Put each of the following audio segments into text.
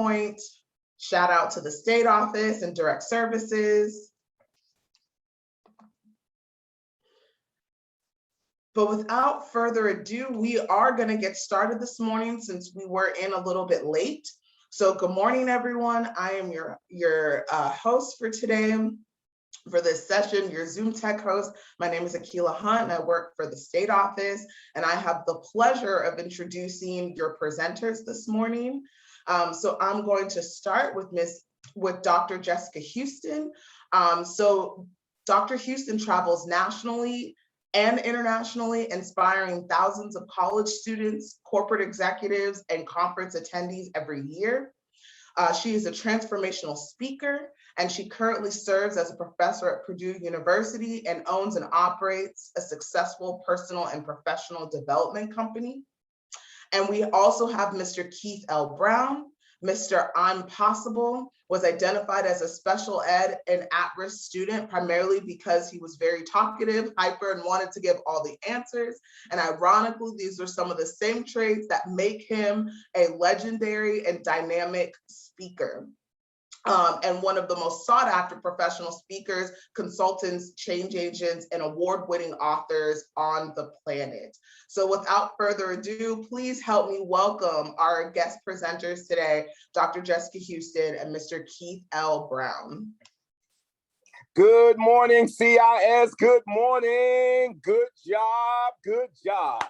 point. Shout out to the state office and direct services. But without further ado, we are going to get started this morning since we were in a little bit late. So good morning, everyone. I am your host for today. For this session, your Zoom Tech host. My name is Akila Hunt, and I work for the state office, and I have the pleasure of introducing your presenters this morning. So I'm going to start with Dr. Jessica Houston. So Dr. Houston travels nationally and internationally, inspiring thousands of college students, corporate executives, and conference attendees every year. She is a transformational speaker, and she currently serves as a professor at Purdue University and owns and operates a successful personal and professional development company. And we also have Mr. Keith L. Brown. Mr. I'm Possible was identified as a special ed and at-risk student primarily because he was very talkative, hyper, and wanted to give all the answers. And ironically, these are some of the same traits that make him a legendary and dynamic speaker. And one of the most sought after professional speakers, consultants, change agents, and award-winning authors on the planet. So without further ado, please help me welcome our guest presenters today, Dr. Jessica Houston and Mr. Keith L. Brown. Good morning, CIS. Good morning. Good job. Good job.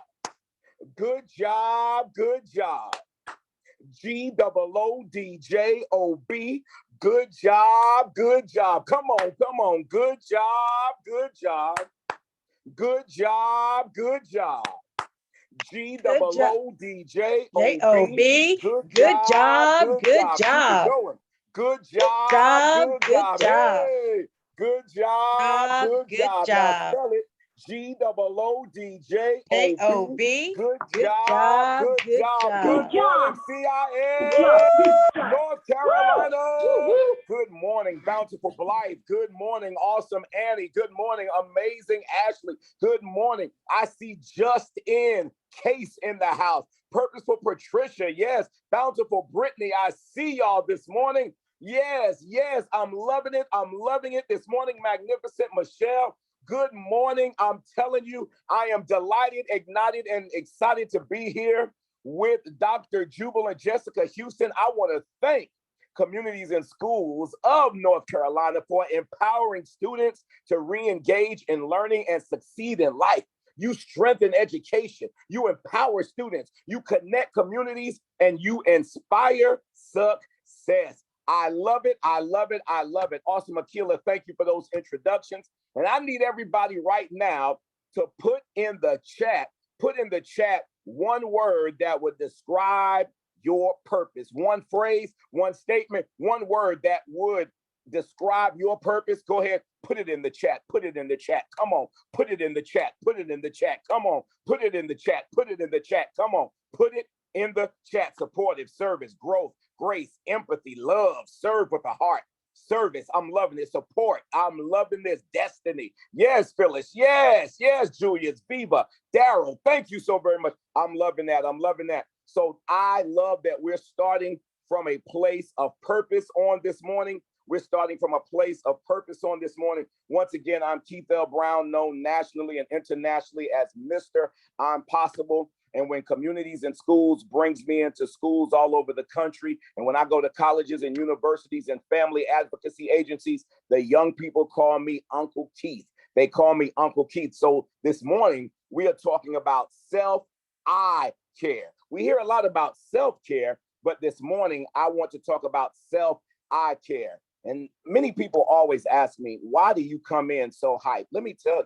Good job. Good job. GOODJOB. Good job. Good job. Come on. Come on. Good job. Good job. Good job. Good job. GOODJOB. Good job. Good job. Good job. Good job. Hey. Good job. Good job. Now spell it. GOODJOB. Good job. Good job. Good morning, CIS. North Carolina. Good morning, Bountiful Blythe. Good morning, Awesome Annie. Good morning, Amazing Ashley. Good morning. I see Just in Case in the house. Purposeful Patricia. Yes. Bountiful Brittany. I see y'all this morning. Yes. I'm loving it. I'm loving it this morning. Magnificent Michelle. Good morning. I'm telling you, I am delighted, ignited, and excited to be here with Dr. Jubilant Jessica Houston. I want to thank communities and schools of North Carolina for empowering students to re-engage in learning and succeed in life. You strengthen education, you empower students, you connect communities, and you inspire success. I love it. I love it. I love it. Awesome, Akila. Thank you for those introductions. And I need everybody right now to put in the chat one word that would describe your purpose. One phrase, one statement, one word that would describe your purpose. Go ahead, put it in the chat. Put it in the chat. Come on. Put it in the chat. Put it in the chat. Come on. Put it in the chat. Put it in the chat. Come on. Put it in the chat. Supportive, service, growth, grace, empathy, love, serve with a heart, service. I'm loving it. Support. I'm loving this. Destiny. Yes, Phyllis. Yes, Julius, Viva, Daryl. Thank you so very much. I'm loving that. I'm loving that. So I love that we're starting from a place of purpose on this morning. We're starting from a place of purpose on this morning. Once again, I'm Keith L. Brown, known nationally and internationally as Mr. I'm Possible. And when communities and schools brings me into schools all over the country, and when I go to colleges and universities and family advocacy agencies, the young people call me Uncle Keith. They call me Uncle Keith. So this morning, we are talking about self-eye care. We hear a lot about self-care, but this morning, I want to talk about self-eye care. And many people always ask me, why do you come in so hyped? Let me tell you,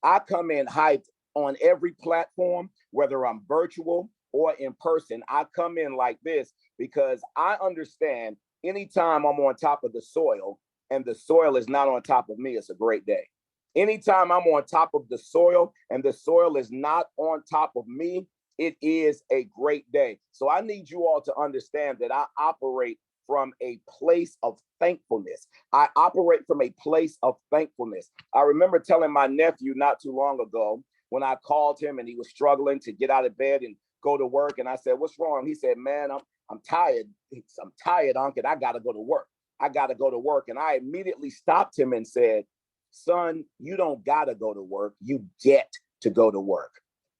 I come in hyped on every platform, whether I'm virtual or in person. I come in like this because I understand anytime I'm on top of the soil and the soil is not on top of me, it's a great day. Anytime I'm on top of the soil and the soil is not on top of me, it is a great day. So I need you all to understand that I operate from a place of thankfulness. I operate from a place of thankfulness. I remember telling my nephew not too long ago when I called him and he was struggling to get out of bed and go to work. And I said, what's wrong? He said, man, I'm tired. I'm tired, Uncle. I got to go to work. I got to go to work. And I immediately stopped him and said, son, you don't got to go to work. You get to go to work.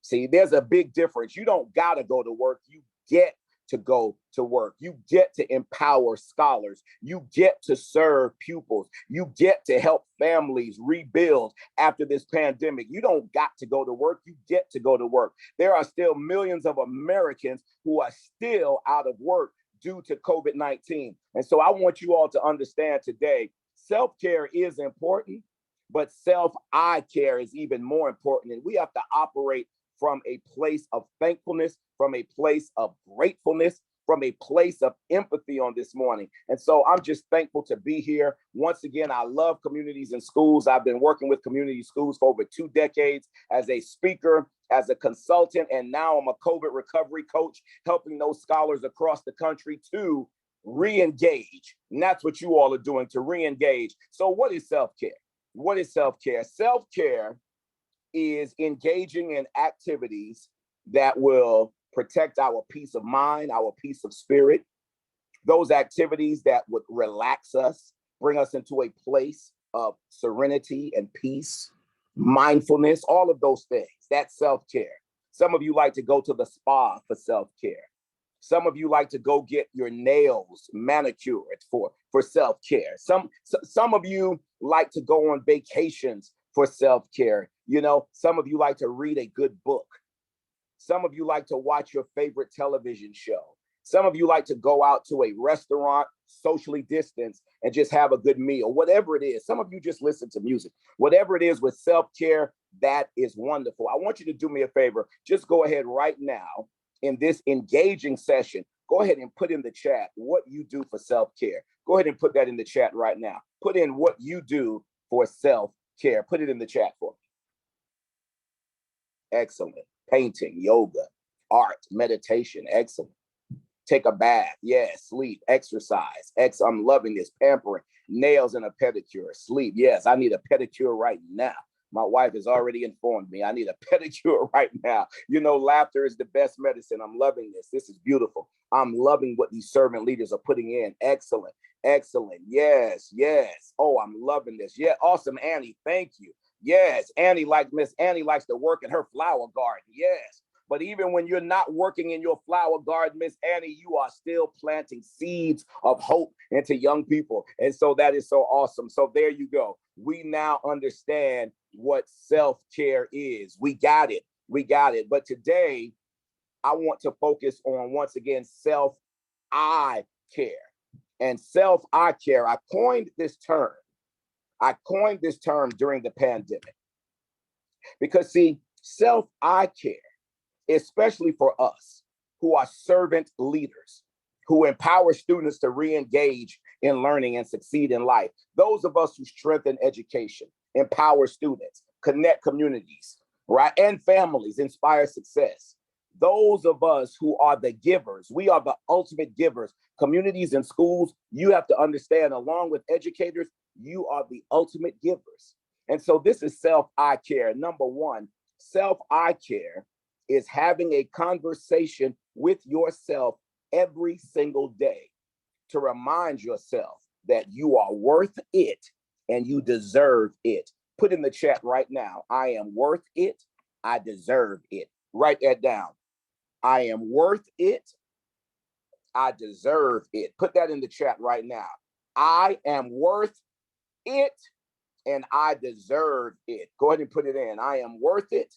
See, there's a big difference. You don't got to go to work. You get to go to work. You get to empower scholars. You get to serve pupils. You get to help families rebuild after this pandemic. You don't got to go to work. You get to go to work. There are still millions of Americans who are still out of work due to COVID-19. And so I want you all to understand today, self-care is important, but self-eye care is even more important. And we have to operate from a place of thankfulness, from a place of gratefulness, from a place of empathy on this morning. And so I'm just thankful to be here. Once again, I love communities and schools. I've been working with community schools for over 2 decades as a speaker, as a consultant, and now I'm a COVID recovery coach, helping those scholars across the country to re-engage. And that's what you all are doing, to re-engage. So what is self-care? What is self-care? Self-care is engaging in activities that will protect our peace of mind, our peace of spirit, those activities that would relax us, bring us into a place of serenity and peace, mindfulness, all of those things. That's self-care. Some of you like to go to the spa for self-care. Some of you like to go get your nails manicured for self-care. Some of you like to go on vacations for self-care. You know, some of you like to read a good book. Some of you like to watch your favorite television show. Some of you like to go out to a restaurant, socially distanced, and just have a good meal, whatever it is. Some of you just listen to music. Whatever it is with self-care, that is wonderful. I want you to do me a favor. Just go ahead right now in this engaging session. Go ahead and put in the chat what you do for self-care. Go ahead and put that in the chat right now. Put in what you do for self-care. Put it in the chat for me. Excellent. Painting, yoga, art, meditation. Excellent. Take a bath. Yes. Sleep, exercise. I'm loving this. Pampering, nails and a pedicure. Sleep. Yes, I need a pedicure right now. My wife has already informed me I need a pedicure right now. You know, laughter is the best medicine. I'm loving this. This is beautiful. I'm loving what these servant leaders are putting in. Excellent. Excellent. Yes. Yes. Oh, I'm loving this. Yeah. Awesome, Annie. Thank you. Yes. Miss Annie likes to work in her flower garden. Yes. But even when you're not working in your flower garden, Miss Annie, you are still planting seeds of hope into young people. And so that is so awesome. So there you go. We now understand what self-care is. We got it. We got it. But today, I want to focus on, once again, self-eye care. And self-eye care, I coined this term during the pandemic. Because, see, self-eye care, especially for us who are servant leaders, who empower students to re-engage in learning and succeed in life. Those of us who strengthen education, empower students, connect communities, right, and families, inspire success. Those of us who are the givers, we are the ultimate givers. Communities and schools, you have to understand, along with educators, you are the ultimate givers. And so this is self-eye care. Number one, self-eye care is having a conversation with yourself every single day to remind yourself that you are worth it and you deserve it. Put in the chat right now, I am worth it, I deserve it. Write that down. I am worth it, I deserve it. Put that in the chat right now. I am worth it and I deserve it. Go ahead and put it in. I am worth it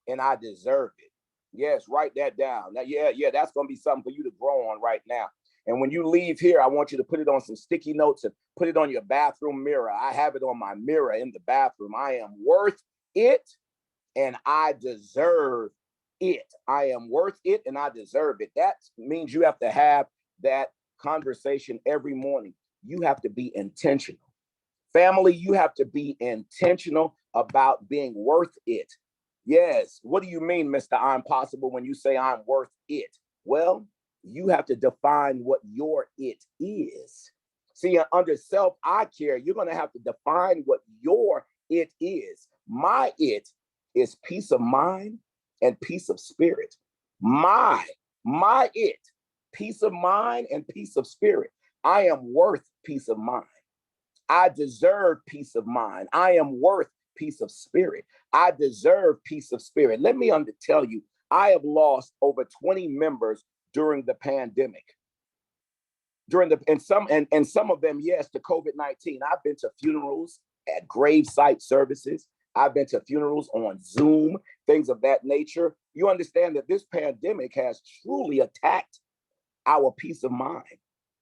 and I deserve it. Yes, write that down. Now, yeah, that's going to be something for you to grow on right now. And when you leave here, I want you to put it on some sticky notes and put it on your bathroom mirror. I have it on my mirror in the bathroom. I am worth it and I deserve it. I am worth it and I deserve it. That means you have to have that conversation every morning. You have to be intentional. Family, you have to be intentional about being worth it. Yes. What do you mean, Mr. I'm possible, when you say I'm worth it? Well, you have to define what your it is. See, under self-eye care, you're going to have to define what your it is. My it is peace of mind and peace of spirit. My it peace of mind and peace of spirit. I am worth peace of mind. I deserve peace of mind. I am worth peace of spirit. I deserve peace of spirit. Let me tell you, I have lost over 20 members during the pandemic. And some of them, yes, to COVID-19. I've been to funerals at gravesite services. I've been to funerals on Zoom, things of that nature. You understand that this pandemic has truly attacked our peace of mind.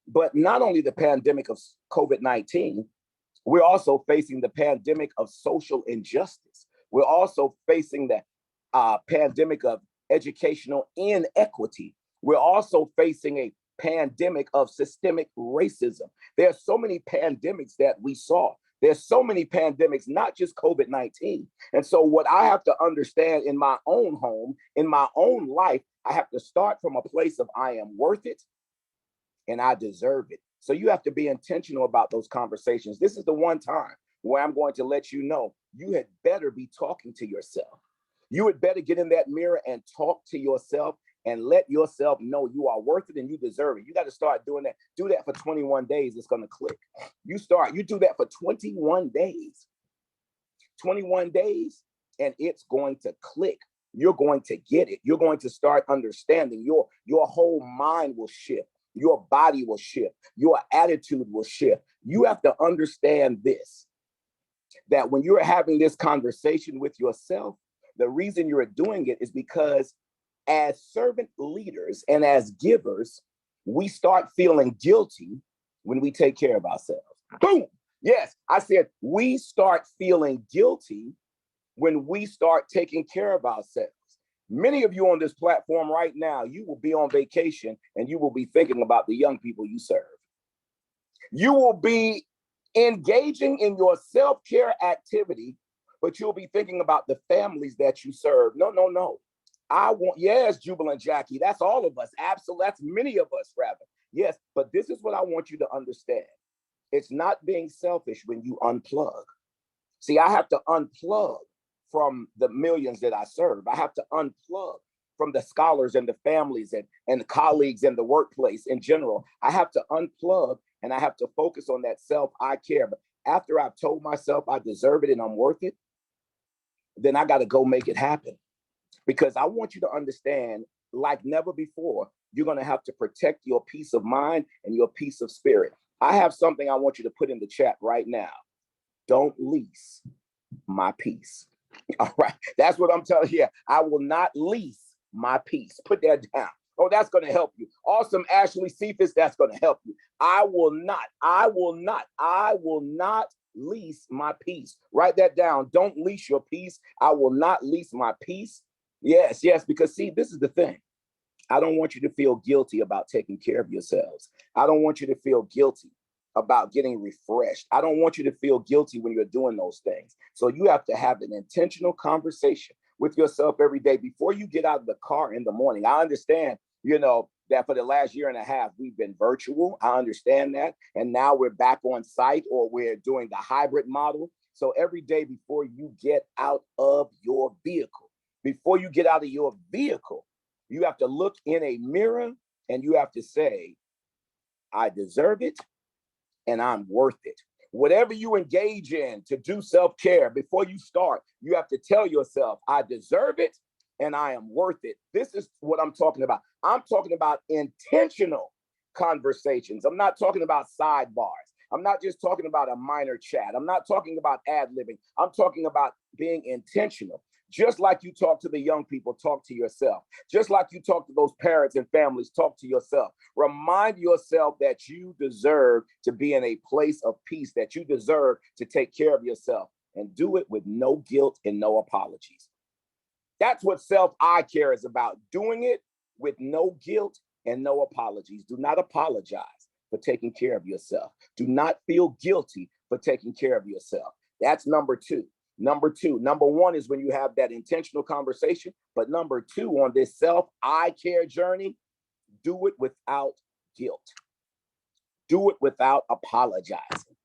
But not only the pandemic of COVID-19, we're also facing the pandemic of social injustice. We're also facing the pandemic of educational inequity. We're also facing a pandemic of systemic racism. There are so many pandemics that we saw. There's so many pandemics, not just COVID-19. And so what I have to understand in my own home, in my own life, I have to start from a place of I am worth it and I deserve it. So you have to be intentional about those conversations. This is the one time where I'm going to let you know you had better be talking to yourself. You had better get in that mirror and talk to yourself and let yourself know you are worth it and you deserve it. You got to start doing that. Do that for 21 days. It's going to click. You do that for 21 days. 21 days and it's going to click. You're going to get it. You're going to start understanding. Your whole mind will shift. Your body will shift. Your attitude will shift. You have to understand this, that when you're having this conversation with yourself, the reason you're doing it is because as servant leaders and as givers, we start feeling guilty when we take care of ourselves. Boom. Yes, I said we start feeling guilty when we start taking care of ourselves. Many of you on this platform right now, you will be on vacation and you will be thinking about the young people you serve. You will be engaging in your self-care activity, but you'll be thinking about the families that you serve. No. Yes, Jubilant Jackie, that's all of us. Absolutely, that's many of us, rather. Yes, but this is what I want you to understand. It's not being selfish when you unplug. See, I have to unplug from the millions that I serve. I have to unplug from the scholars and the families and the colleagues and the workplace in general. I have to unplug and I have to focus on that I care. But after I've told myself I deserve it and I'm worth it, then I got to go make it happen. Because I want you to understand, like never before, you're going to have to protect your peace of mind and your peace of spirit. I have something I want you to put in the chat right now. Don't lease my peace. All right. That's what I'm telling you. I will not lease my peace. Put that down. Oh, that's going to help you. Awesome, Ashley Cephas, that's going to help you. I will not lease my peace. Write that down. Don't lease your peace. I will not lease my peace. Yes, because see, this is the thing. I don't want you to feel guilty about taking care of yourselves. I don't want you to feel guilty about getting refreshed. I don't want you to feel guilty when you're doing those things. So you have to have an intentional conversation with yourself every day before you get out of the car in the morning. I understand, that for the last year and a half, we've been virtual. I understand that. And now we're back on site or we're doing the hybrid model. So every day before you get out of your vehicle, you have to look in a mirror and you have to say, I deserve it and I'm worth it. Whatever you engage in to do self-care, before you start, you have to tell yourself, I deserve it and I am worth it. This is what I'm talking about. I'm talking about intentional conversations. I'm not talking about sidebars. I'm not just talking about a minor chat. I'm not talking about ad-libbing. I'm talking about being intentional. Just like you talk to the young people, talk to yourself. Just like you talk to those parents and families, talk to yourself. Remind yourself that you deserve to be in a place of peace, that you deserve to take care of yourself, and do it with no guilt and no apologies. That's what self-I care is about, doing it with no guilt and no apologies. Do not apologize for taking care of yourself. Do not feel guilty for taking care of yourself. That's number two. Number one is when you have that intentional conversation. But number two, on this self-I care journey, do it without guilt. Do it without apologizing.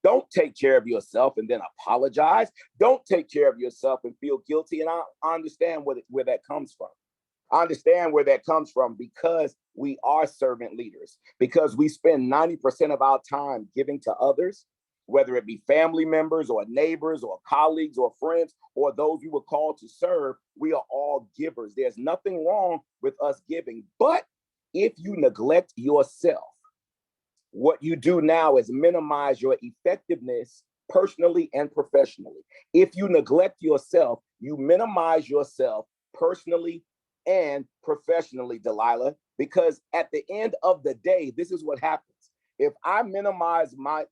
Don't take care of yourself and then apologize. Don't take care of yourself and feel guilty. And I understand where that comes from. I understand where that comes from because we are servant leaders because we spend 90% of our time giving to others, whether it be family members or neighbors or colleagues or friends or those we were called to serve. We are all givers. There's nothing wrong with us giving. But if you neglect yourself, what you do now is minimize your effectiveness personally and professionally. If you neglect yourself, you minimize yourself personally and professionally, Delilah, because at the end of the day, this is what happens. If I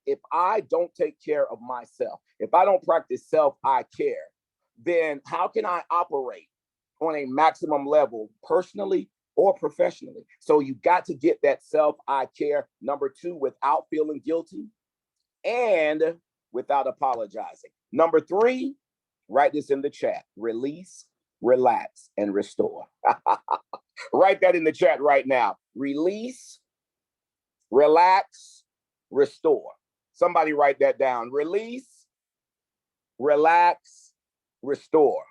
if I don't take care of myself, if I don't practice self-I care, then how can I operate on a maximum level personally or professionally? So you got to get that self-I care, number 2, without feeling guilty and without apologizing. Number 3, write this in the chat: release, relax, and restore. Write that in the chat right now. Release, relax, restore. Somebody write that down. Release, relax, restore.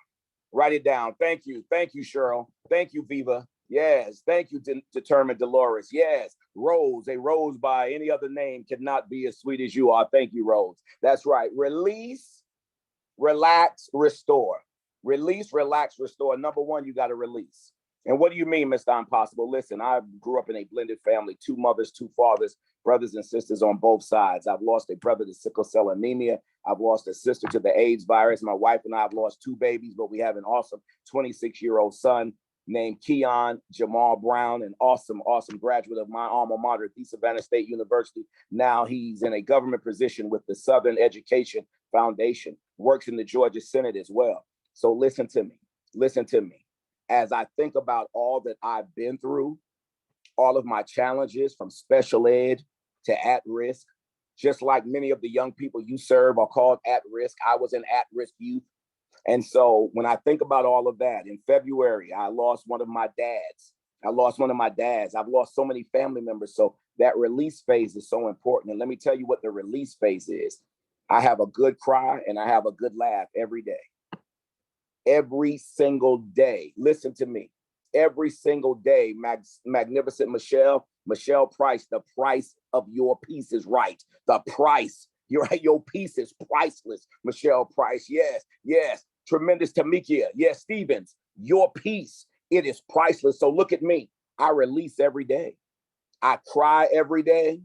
Write it down. Thank you. Thank you, Cheryl. Thank you, Viva. Yes. Thank you, Determined Dolores. Yes. Rose, a rose by any other name cannot be as sweet as you are. Thank you, Rose. That's right. Release, relax, restore. Release, relax, restore. Number 1, you got to release. And what do you mean, Mr. Impossible? Listen, I grew up in a blended family, 2 mothers, 2 fathers, brothers and sisters on both sides. I've lost a brother to sickle cell anemia. I've lost a sister to the AIDS virus. My wife and I have lost 2 babies, but we have an awesome 26-year-old son named Keon Jamal Brown, an awesome graduate of my alma mater, the Savannah State University. Now he's in a government position with the Southern Education Foundation, works in the Georgia Senate as well. So listen to me. As I think about all that I've been through, all of my challenges from special ed to at risk, just like many of the young people you serve are called at risk, I was an at-risk youth. And so when I think about all of that, in February, I lost one of my dads. I've lost so many family members. So that release phase is so important. And let me tell you what the release phase is. I have a good cry and I have a good laugh every day. Every single day. Listen to me. Every single day, Magnificent Michelle Price, the price of your peace is right. The price, your peace is priceless, Michelle Price. Yes. Tremendous Tamikia. Yes, Stevens, your peace, it is priceless. So look at me. I release every day. I cry every day.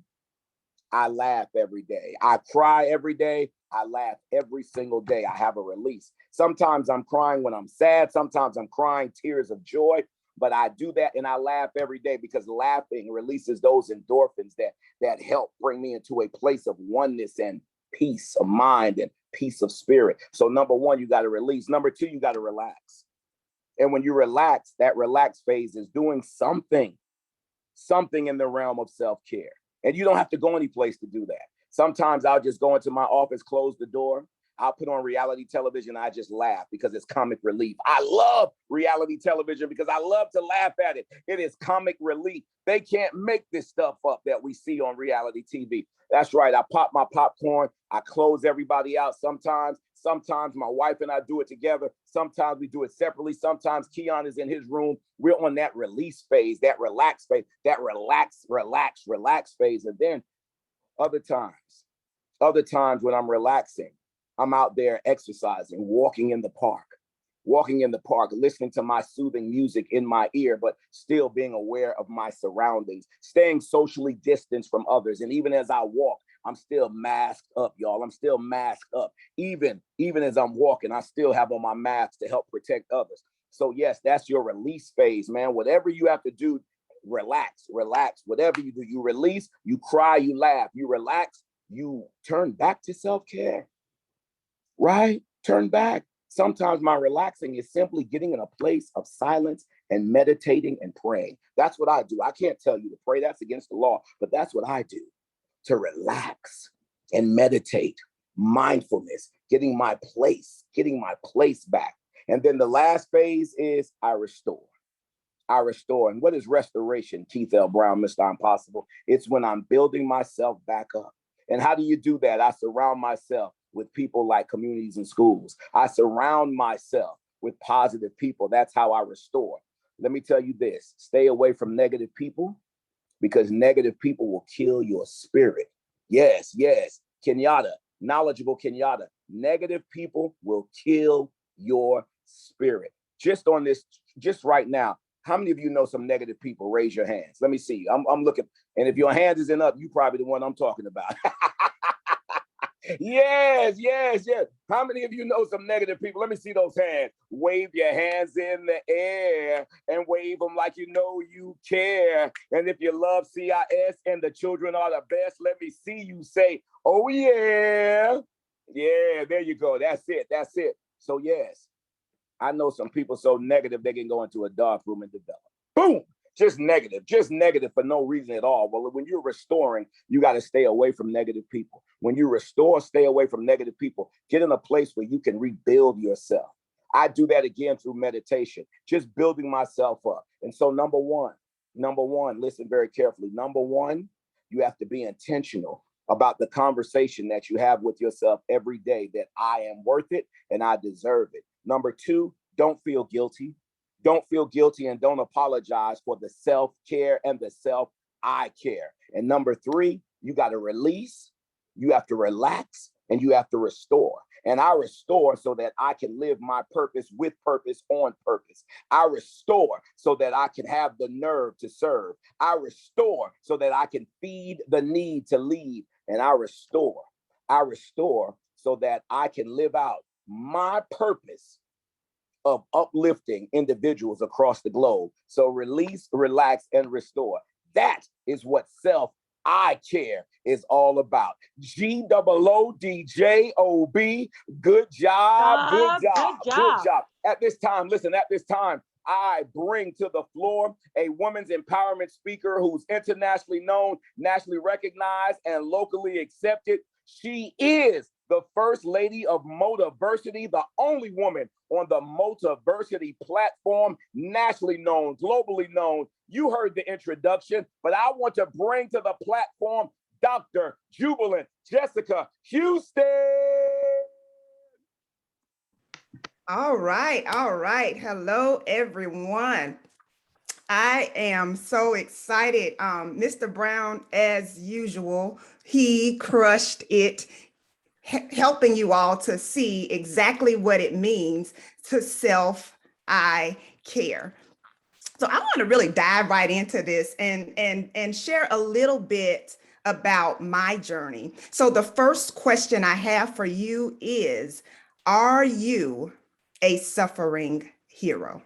I laugh every day. I cry every day. I laugh every single day. I have a release. Sometimes I'm crying when I'm sad. Sometimes I'm crying tears of joy. But I do that and I laugh every day because laughing releases those endorphins that help bring me into a place of oneness and peace of mind and peace of spirit. So number 1, you got to release. Number 2, you got to relax. And when you relax, that relax phase is doing something in the realm of self-care. And you don't have to go any place to do that. Sometimes I'll just go into my office, close the door. I'll put on reality television. I just laugh because it's comic relief. I love reality television because I love to laugh at it. It is comic relief. They can't make this stuff up that we see on reality TV. That's right. I pop my popcorn. I close everybody out sometimes. Sometimes my wife and I do it together. Sometimes we do it separately. Sometimes Keon is in his room. We're on that release phase, that relax phase, that relax phase. And then other times when I'm relaxing, I'm out there exercising, walking in the park, listening to my soothing music in my ear, but still being aware of my surroundings, staying socially distanced from others. And even as I walk, I'm still masked up, y'all. I'm still masked up. Even as I'm walking, I still have on my mask to help protect others. So yes, that's your release phase, man. Whatever you have to do, relax. Whatever you do, you release, you cry, you laugh, you relax, you turn back to self-care. Right? Turn back. Sometimes my relaxing is simply getting in a place of silence and meditating and praying. That's what I do. I can't tell you to pray. That's against the law, but that's what I do, to relax and meditate, mindfulness, getting my place back. And then the last phase is I restore. And what is restoration, Keith L. Brown, Mr. Impossible? It's when I'm building myself back up. And how do you do that? I surround myself with people like communities and schools. I surround myself with positive people. That's how I restore. let me tell you this, stay away from negative people because negative people will kill your spirit. Yes, yes, Kenyatta, knowledgeable Kenyatta, negative people will kill your spirit. Just on this, just right now, how many of you know some negative people? Raise your hands. Let me see. I'm looking, and if your hand isn't up, you probably the one I'm talking about. Yes, yes, yes. How many of you know some negative people? Let me see those hands. Wave your hands in the air and wave them like you know you care. And if you love CIS and the children are the best, let me see you say, oh yeah. Yeah, there you go. That's it. That's it. So yes, I know some people so negative they can go into a dark room and develop. Boom. Just negative for no reason at all. Well, when you're restoring, you got to stay away from negative people. When you restore, stay away from negative people. Get in a place where you can rebuild yourself. I do that again through meditation, just building myself up. And so number one, listen very carefully. Number one, you have to be intentional about the conversation that you have with yourself every day, that I am worth it and I deserve it. Number two, don't feel guilty. Don't feel guilty and don't apologize for the self-care and the self-I care. And number three, you got to release, you have to relax, and you have to restore. And I restore so that I can live my purpose with purpose on purpose. I restore so that I can have the nerve to serve. I restore so that I can feed the need to lead. And I restore so that I can live out my purpose of uplifting individuals across the globe. So release, relax, and restore. That is what I care is all about. GOODJOB, good job, good job, good job. At this time, I bring to the floor a women's empowerment speaker who's internationally known, nationally recognized, and locally accepted. She is the first lady of Motiversity, the only woman on the Motiversity platform, nationally known, globally known. You heard the introduction, but I want to bring to the platform Dr. Jubilant Jessica Houston. All right, all right. Hello, everyone. I am so excited. Mr. Brown, as usual, he crushed it, helping you all to see exactly what it means to I care. So I want to really dive right into this and share a little bit about my journey. So the first question I have for you is, are you a suffering hero?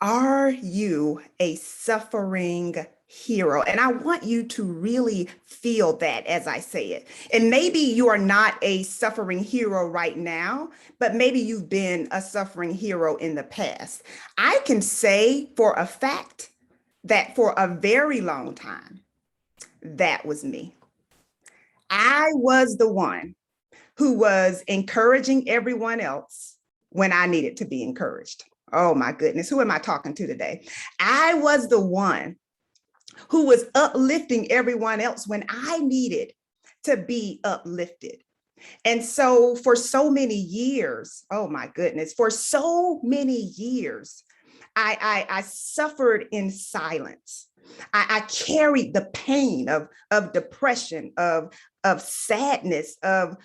Are you a suffering hero? And I want you to really feel that as I say it. And maybe you are not a suffering hero right now, but maybe you've been a suffering hero in the past. I can say for a fact that for a very long time, that was me. I was the one who was encouraging everyone else when I needed to be encouraged. Oh my goodness, who am I talking to today? I was the one who was uplifting everyone else when I needed to be uplifted. And so for so many years, oh my goodness, for so many years, I suffered in silence. I carried the pain of depression, of sadness, of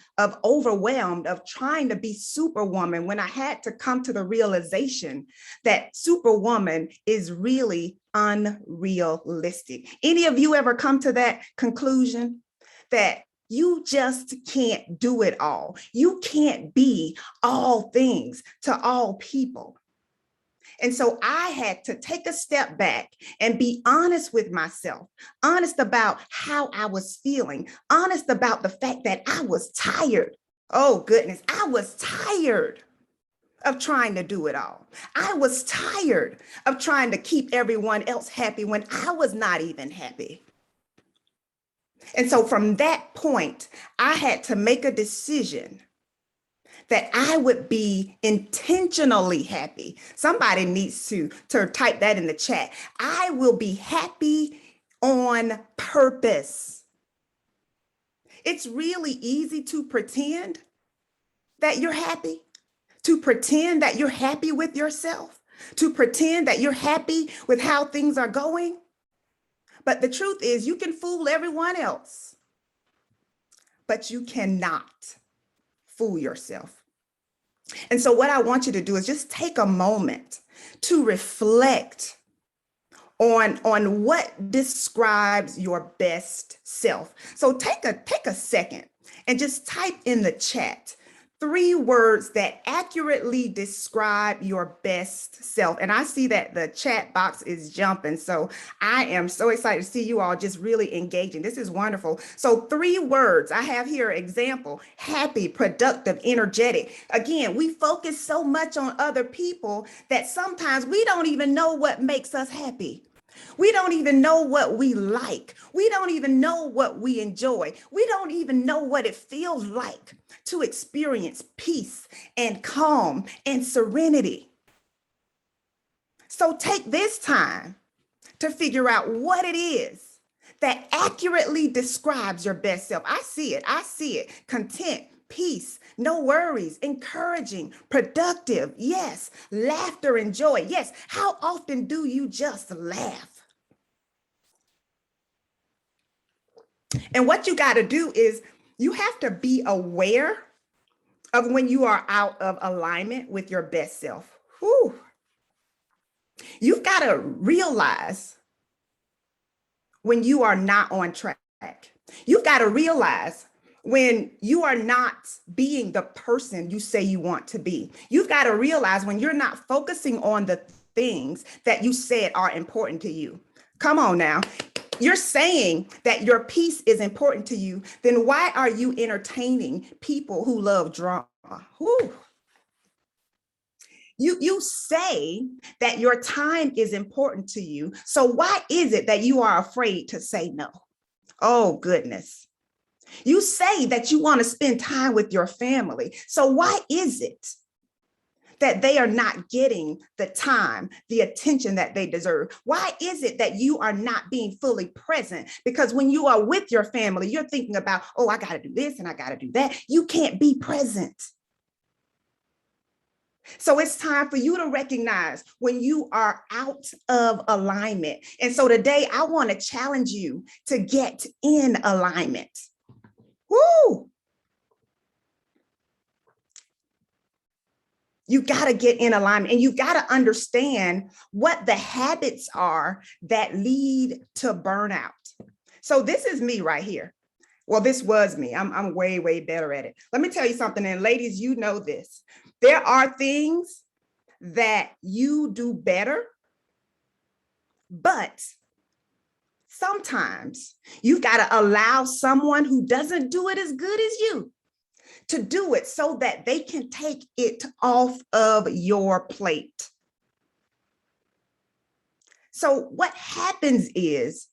overwhelmed, of trying to be superwoman when I had to come to the realization that superwoman is really unrealistic. Any of you ever come to that conclusion that you just can't do it all? You can't be all things to all people. And so I had to take a step back and be honest with myself, honest about how I was feeling, honest about the fact that I was tired. Oh goodness, I was tired of trying to do it all. I was tired of trying to keep everyone else happy when I was not even happy. And so from that point, I had to make a decision that I would be intentionally happy. Somebody needs to type that in the chat. I will be happy on purpose. It's really easy to pretend that you're happy, to pretend that you're happy with yourself. to pretend that you're happy with how things are going. But the truth is, you can fool everyone else, but you cannot fool yourself. And so what I want you to do is just take a moment to reflect on what describes your best self. So take a second and just type in the chat 3 words that accurately describe your best self. And I see that the chat box is jumping. So I am so excited to see you all just really engaging. This is wonderful. So 3 words I have here: example, happy, productive, energetic. Again, we focus so much on other people that sometimes we don't even know what makes us happy. We don't even know what we like. We don't even know what we enjoy. We don't even know what it feels like to experience peace and calm and serenity. So take this time to figure out what it is that accurately describes your best self. I see it. I see it. Content, peace, no worries, encouraging, productive. Yes. Laughter and joy. Yes. How often do you just laugh? And what you got to do is you have to be aware of when you are out of alignment with your best self. Whew. You've got to realize when you are not on track. You've got to realize when you are not being the person you say you want to be. You've got to realize when you're not focusing on the things that you said are important to you. Come on now. You're saying that your peace is important to you, then why are you entertaining people who love drama? Whew. You say that your time is important to you. So why is it that you are afraid to say no? Oh, goodness. You say that you want to spend time with your family. So why is it that they are not getting the time, the attention that they deserve? Why is it that you are not being fully present? Because when you are with your family, you're thinking about, oh, I got to do this and I got to do that. You can't be present. So it's time for you to recognize when you are out of alignment. And so today I want to challenge you to get in alignment. Woo! You got to get in alignment, and you got to understand what the habits are that lead to burnout. So this is me right here. Well, this was me. I'm way, way better at it. Let me tell you something. And ladies, you know this. There are things that you do better, but sometimes you've got to allow someone who doesn't do it as good as you to do it so that they can take it off of your plate. So what happens is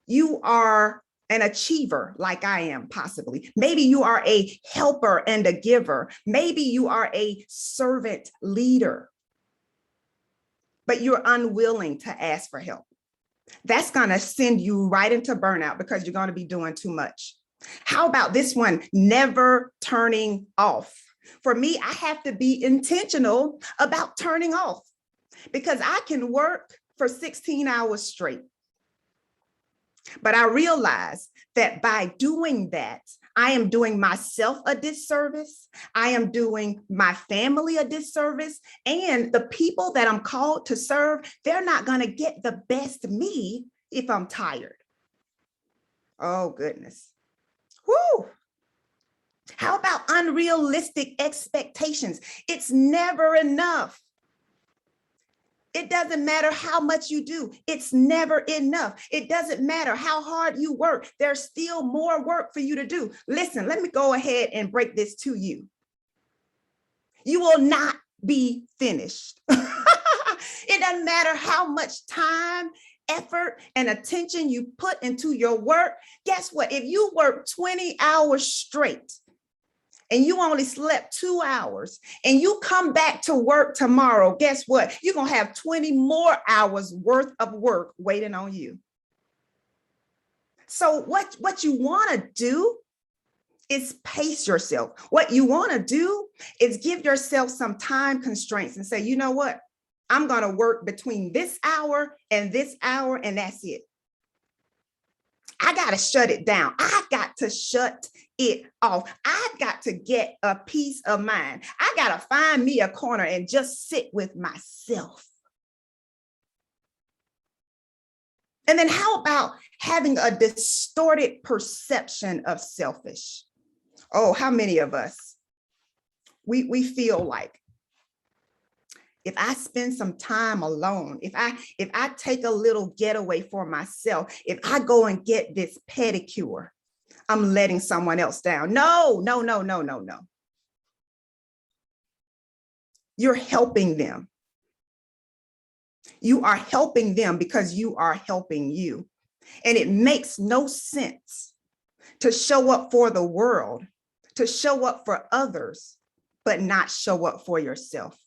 you are an achiever like I am, possibly. Maybe you are a helper and a giver. Maybe you are a servant leader, but you're unwilling to ask for help. That's going to send you right into burnout because you're going to be doing too much. How about this one? Never turning off. For me, I have to be intentional about turning off because I can work for 16 hours straight. But I realize that by doing that, I am doing myself a disservice. I am doing my family a disservice. And the people that I'm called to serve, they're not going to get the best me if I'm tired. Oh, goodness. Whew. How about unrealistic expectations? It's never enough. It doesn't matter how much you do. It's never enough. It doesn't matter how hard you work. There's still more work for you to do. Listen, let me go ahead and break this to you. You will not be finished. It doesn't matter how much time, effort, and attention you put into your work. Guess what? If you work 20 hours straight and you only slept 2 hours and you come back to work tomorrow, guess what? You're going to have 20 more hours worth of work waiting on you. So what you want to do is pace yourself. What you want to do is give yourself some time constraints and say, you know what? I'm going to work between this hour, and that's it. I got to shut it down. I got to shut it off. I've got to get a peace of mind. I got to find me a corner and just sit with myself. And then how about having a distorted perception of selfish? Oh, how many of us, we feel like, if I spend some time alone, if I take a little getaway for myself, if I go and get this pedicure, I'm letting someone else down. No. You're helping them. You are helping them because you are helping you. And it makes no sense to show up for the world, to show up for others, but not show up for yourself.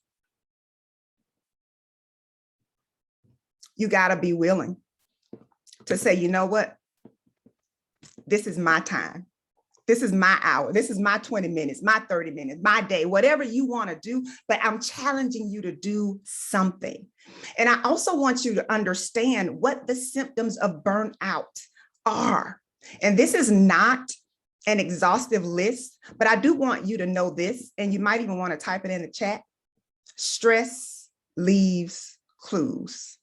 You got to be willing to say, you know what? This is my time. This is my hour. This is my 20 minutes, my 30 minutes, my day, whatever you want to do. But I'm challenging you to do something. And I also want you to understand what the symptoms of burnout are. And this is not an exhaustive list, but I do want you to know this, and you might even want to type it in the chat. Stress leaves clues.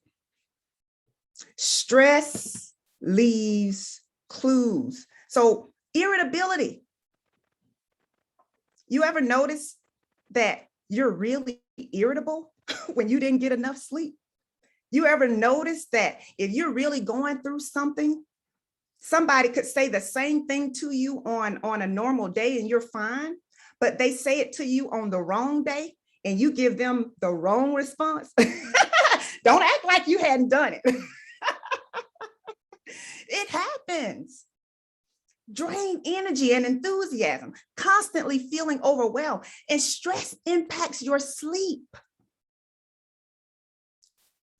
Stress leaves clues. So irritability. You ever notice that you're really irritable when you didn't get enough sleep? You ever notice that if you're really going through something, somebody could say the same thing to you on a normal day and you're fine, but they say it to you on the wrong day and you give them the wrong response? Don't act like you hadn't done it. It happens. Drain energy and enthusiasm, constantly feeling overwhelmed, and stress impacts your sleep.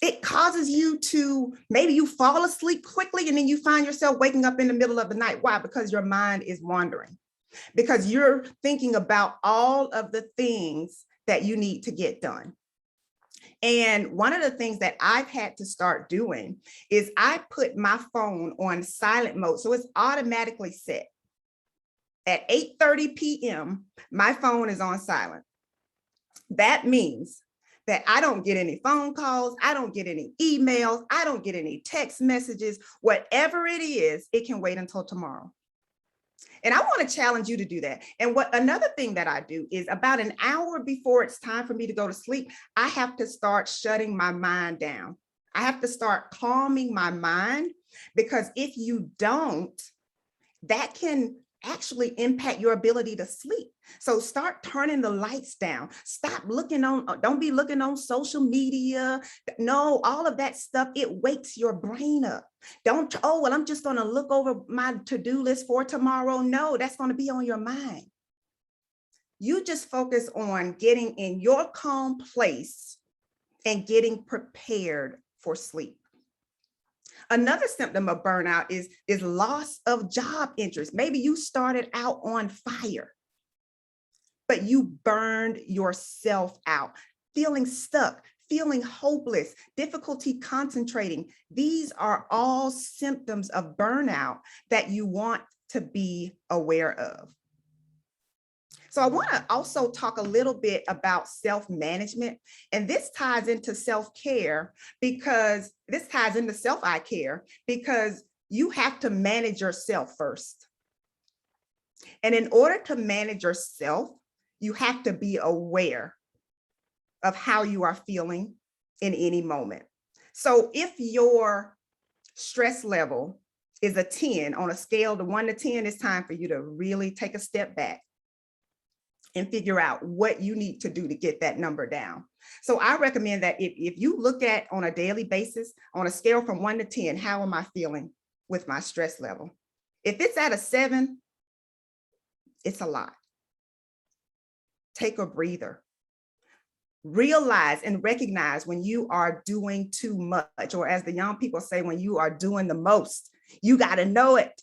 It causes you to, maybe you fall asleep quickly and then you find yourself waking up in the middle of the night. Why? Because your mind is wandering, because you're thinking about all of the things that you need to get done. And one of the things that I've had to start doing is I put my phone on silent mode. So it's automatically set. At 8:30 p.m., my phone is on silent. That means that I don't get any phone calls. I don't get any emails. I don't get any text messages. Whatever it is, it can wait until tomorrow. And I want to challenge you to do that. And another thing that I do is about an hour before it's time for me to go to sleep, I have to start shutting my mind down. I have to start calming my mind, because if you don't, that can actually impact your ability to sleep. So start turning the lights down. Stop looking on, don't be looking on social media. No, all of that stuff, it wakes your brain up. Don't, oh, well, I'm just going to look over my to-do list for tomorrow. No, that's going to be on your mind. You just focus on getting in your calm place and getting prepared for sleep. Another symptom of burnout is loss of job interest. Maybe you started out on fire, but you burned yourself out, feeling stuck, feeling hopeless, difficulty concentrating. These are all symptoms of burnout that you want to be aware of. So I want to also talk a little bit about self-management, and this ties into self-care, because this ties into self-eye care, because you have to manage yourself first. And in order to manage yourself, you have to be aware of how you are feeling in any moment. So if your stress level is a 10 on a scale of 1 to 10, it's time for you to really take a step back and figure out what you need to do to get that number down. So I recommend that if you look at on a daily basis, on a scale from 1 to 10, how am I feeling with my stress level? If it's at a 7, it's a lot. Take a breather. Realize and recognize when you are doing too much, or as the young people say, when you are doing the most. You got to know it.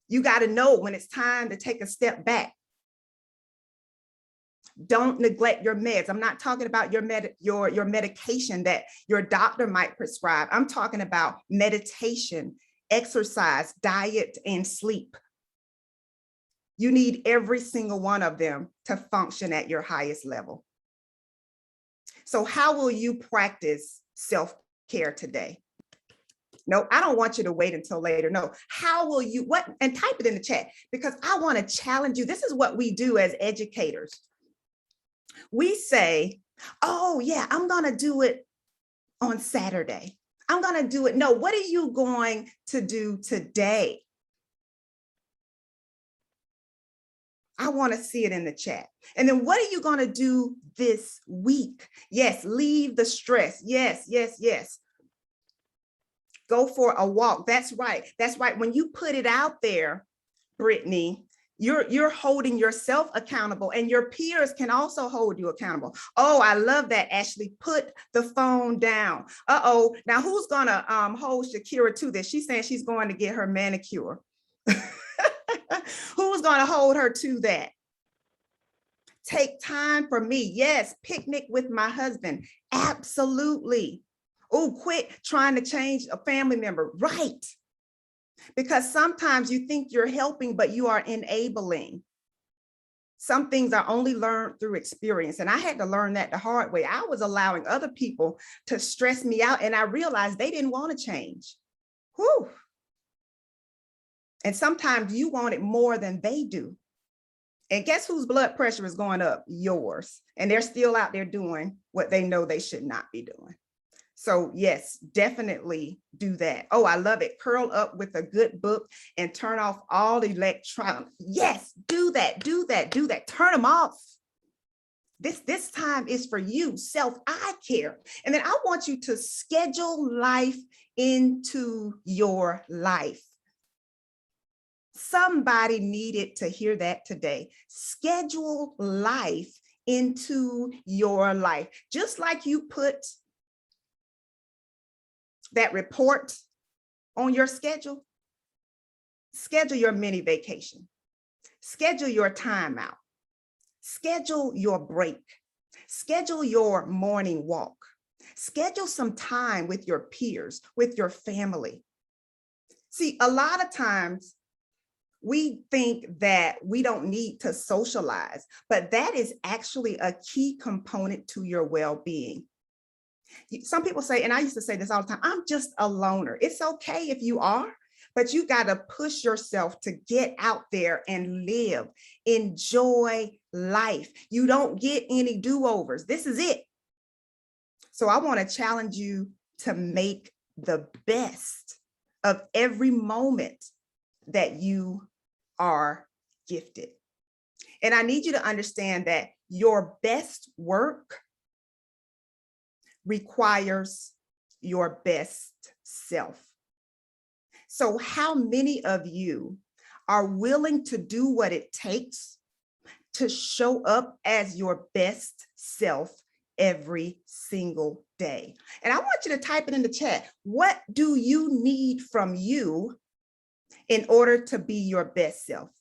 You got to know when it's time to take a step back. Don't neglect your meds. I'm not talking about your medication that your doctor might prescribe. I'm talking about meditation, exercise, diet, and sleep. You need every single one of them to function at your highest level. So how will you practice self-care today? No, I don't want you to wait until later. No, how will you, what, and type it in the chat, because I want to challenge you. This is what we do as educators. We say, oh yeah, I'm going to do it on Saturday. I'm going to do it. No, what are you going to do today? I want to see it in the chat. And then what are you going to do this week? Yes, leave the stress. Yes, yes, yes. Go for a walk. That's right. That's right. When you put it out there, Brittany, you're holding yourself accountable, and your peers can also hold you accountable. Oh, I love that, Ashley. Put the phone down. Uh-oh. Now who's gonna hold Shakira to this? She's saying she's going to get her manicure. Who's gonna hold her to that? Take time for me. Yes, picnic with my husband. Absolutely. Oh, quit trying to change a family member. Right. Because sometimes you think you're helping, but you are enabling. Some things are only learned through experience. And I had to learn that the hard way. I was allowing other people to stress me out, and I realized they didn't want to change. Whew. And sometimes you want it more than they do. And guess whose blood pressure is going up? Yours. And they're still out there doing what they know they should not be doing. So yes, definitely do that. Oh, I love it. Curl up with a good book and turn off all electronics. Yes, do that, do that, do that. Turn them off. This time is for you, self-eye care. And then I want you to schedule life into your life. Somebody needed to hear that today. Schedule life into your life. Just like you put that report on your schedule, schedule your mini vacation, schedule your time out, schedule your break, schedule your morning walk, schedule some time with your peers, with your family. See, a lot of times we think that we don't need to socialize, but that is actually a key component to your well-being. Some people say, and I used to say this all the time, I'm just a loner. It's okay if you are, but you got to push yourself to get out there and live, enjoy life. You don't get any do-overs. This is it. So I want to challenge you to make the best of every moment that you are gifted. And I need you to understand that your best work requires your best self. So how many of you are willing to do what it takes to show up as your best self every single day? And I want you to type it in the chat. What do you need from you in order to be your best self?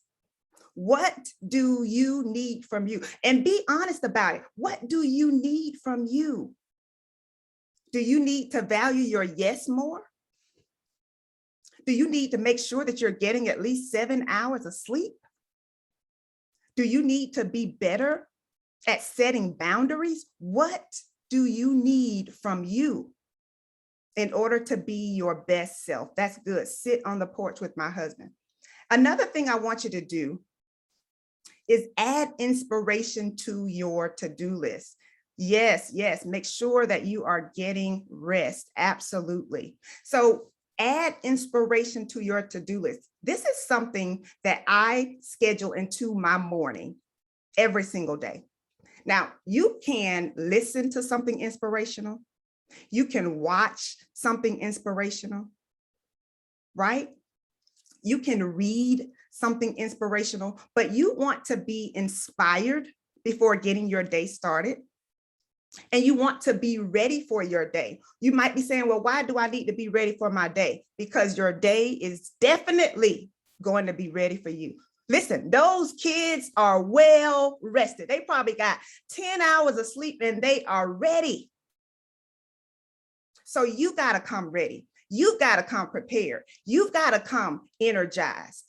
What do you need from you? And be honest about it. What do you need from you? Do you need to value your yes more? Do you need to make sure that you're getting at least 7 hours of sleep? Do you need to be better at setting boundaries? What do you need from you in order to be your best self? That's good. Sit on the porch with my husband. Another thing I want you to do is add inspiration to your to-do list. Yes, yes, make sure that you are getting rest. Absolutely. So add inspiration to your to-do list. This is something that I schedule into my morning every single day. Now, you can listen to something inspirational. You can watch something inspirational, right? You can read something inspirational, but you want to be inspired before getting your day started. And you want to be ready for your day. You might be saying, well, why do I need to be ready for my day? Because your day is definitely going to be ready for you. Listen, those kids are well rested. They probably got 10 hours of sleep and they are ready. So you got to come ready. You've got to come prepared. You've got to come energized.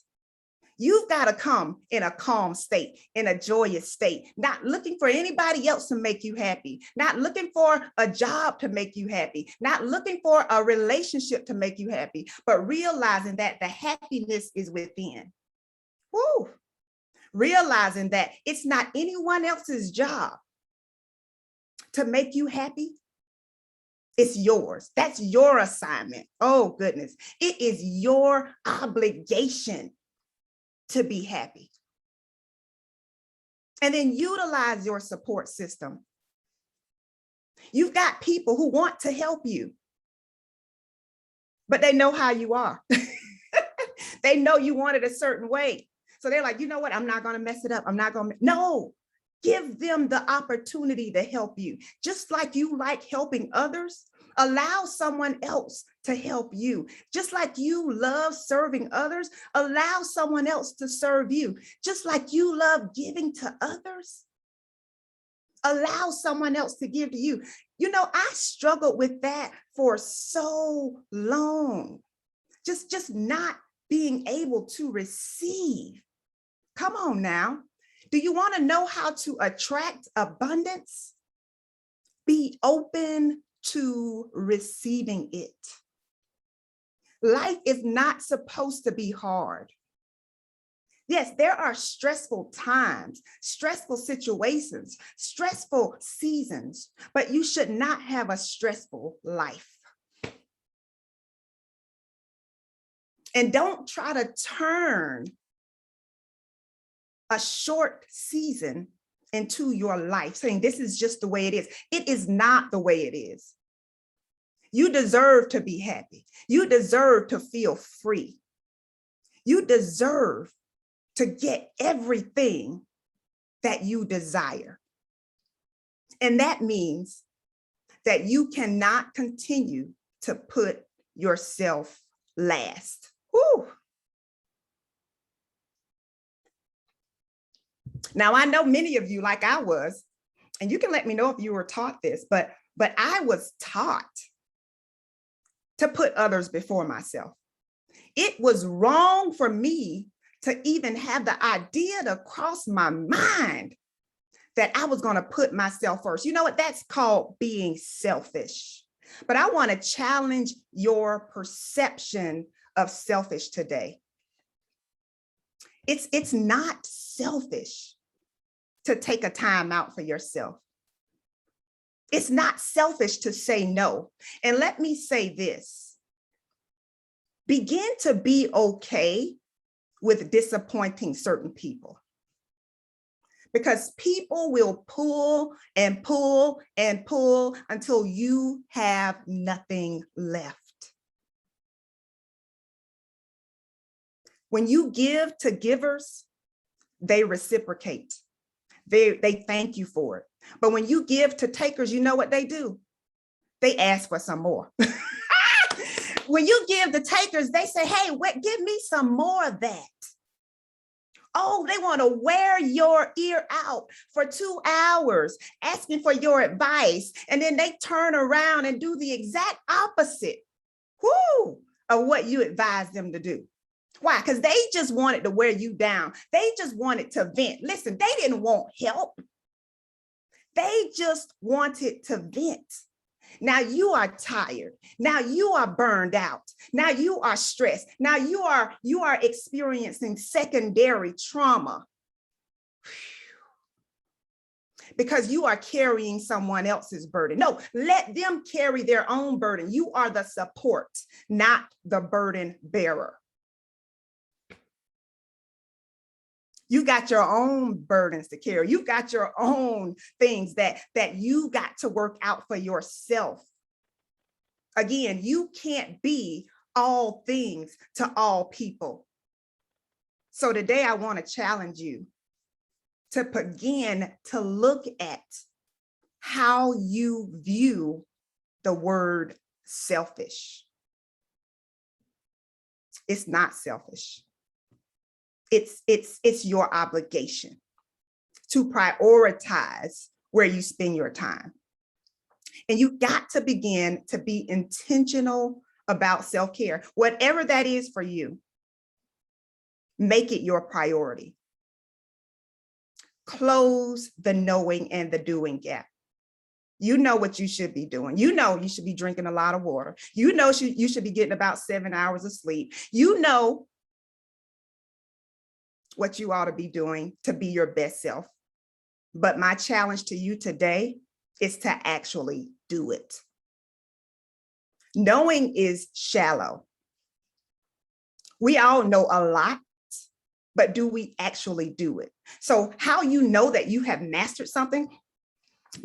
You've got to come in a calm state, in a joyous state, not looking for anybody else to make you happy, not looking for a job to make you happy, not looking for a relationship to make you happy, but realizing that the happiness is within. Woo. Realizing that it's not anyone else's job to make you happy. It's yours. That's your assignment. Oh, goodness. It is your obligation to be happy. And then utilize your support system. You've got people who want to help you, but they know how you are. They know you want it a certain way. So they're like, you know what? I'm not going to mess it up. I'm not going to. No, give them the opportunity to help you. Just like you like helping others, allow someone else to help you. Just like you love serving others, allow someone else to serve you. Just like you love giving to others, allow someone else to give to you. You know, I struggled with that for so long. Just not being able to receive. Come on now. Do you want to know how to attract abundance? Be open to receiving it. Life is not supposed to be hard. Yes, there are stressful times, stressful situations, stressful seasons, but you should not have a stressful life. And don't try to turn a short season into your life, saying this is just the way it is. It is not the way it is. You deserve to be happy. You deserve to feel free. You deserve to get everything that you desire. And that means that you cannot continue to put yourself last. Whew. Now, I know many of you, like I was, and you can let me know if you were taught this, but I was taught to put others before myself. It was wrong for me to even have the idea to cross my mind that I was going to put myself first. You know what? That's called being selfish. But I want to challenge your perception of selfish today. It's not selfish to take a time out for yourself. It's not selfish to say no. And let me say this. Begin to be okay with disappointing certain people. Because people will pull and pull and pull until you have nothing left. When you give to givers, they reciprocate. They thank you for it. But when you give to takers, you know what they do? They ask for some more. When you give the takers, they say, hey, give me some more of that. Oh, they want to wear your ear out for 2 hours, asking for your advice. And then they turn around and do the exact opposite of what you advised them to do. Why? Because they just wanted to wear you down. They just wanted to vent. Listen, they didn't want help. They just wanted to vent. Now you are tired. Now you are burned out. Now you are stressed. Now you are experiencing secondary trauma because you are carrying someone else's burden. No, let them carry their own burden. You are the support, not the burden bearer. You got your own burdens to carry. You got your own things that you got to work out for yourself. Again, you can't be all things to all people. So today I want to challenge you to begin to look at how you view the word selfish. It's not selfish. It's your obligation to prioritize where you spend your time. And you got to begin to be intentional about self-care. Whatever that is for you, make it your priority. Close the knowing and the doing gap. You know what you should be doing. You know you should be drinking a lot of water. You know you should be getting about 7 hours of sleep. You know what you ought to be doing to be your best self. But my challenge to you today is to actually do it. Knowing is shallow. We all know a lot, but do we actually do it? So how you know that you have mastered something?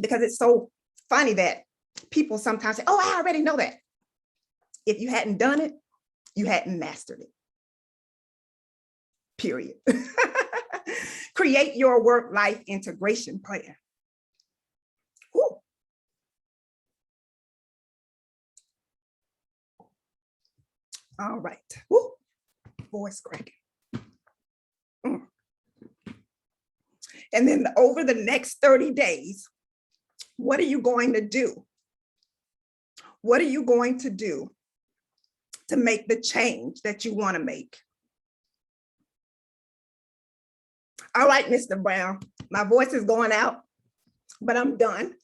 Because it's so funny that people sometimes say, oh, I already know that. If you hadn't done it, you hadn't mastered it. Period. Create your work-life integration plan. Whew. All right. Woo. Voice cracking. And then over the next 30 days, what are you going to do? What are you going to do to make the change that you want to make? All right, Mr. Brown, my voice is going out, but I'm done.